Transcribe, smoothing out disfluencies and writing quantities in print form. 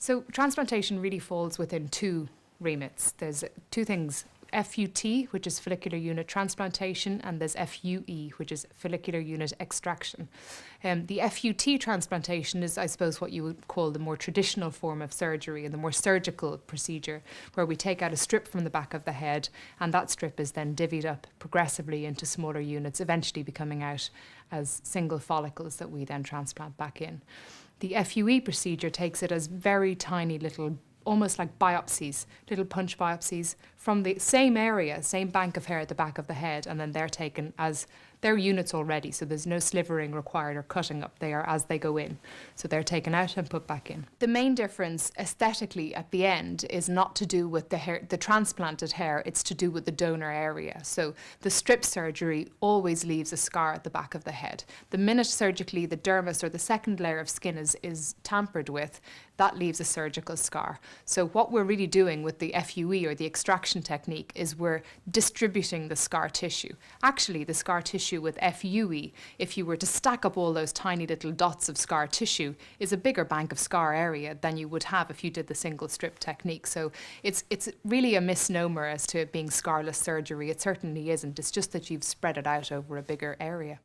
So transplantation really falls within two remits. There's two things: FUT, which is follicular unit transplantation, and there's FUE, which is follicular unit extraction. The FUT transplantation is, I suppose, what you would call the more traditional form of surgery and the more surgical procedure, where we take out a strip from the back of the head, and that strip is then divvied up progressively into smaller units, eventually becoming out as single follicles that we then transplant back in. The FUE procedure takes it as very tiny little, almost like biopsies, little punch biopsies from the same area, same bank of hair at the back of the head, and then they're taken as they're units already, so there's no slivering required or cutting up. They are as they go in. So they're taken out and put back in. The main difference aesthetically at the end is not to do with the hair, the transplanted hair, it's to do with the donor area. So the strip surgery always leaves a scar at the back of the head. The minute surgically the dermis or the second layer of skin is tampered with, that leaves a surgical scar. So what we're really doing with the FUE or the extraction technique is we're distributing the scar tissue. Actually, the scar tissue with FUE, if you were to stack up all those tiny little dots of scar tissue, is a bigger bank of scar area than you would have if you did the single strip technique. So it's really a misnomer as to it being scarless surgery. It certainly isn't. It's just that you've spread it out over a bigger area.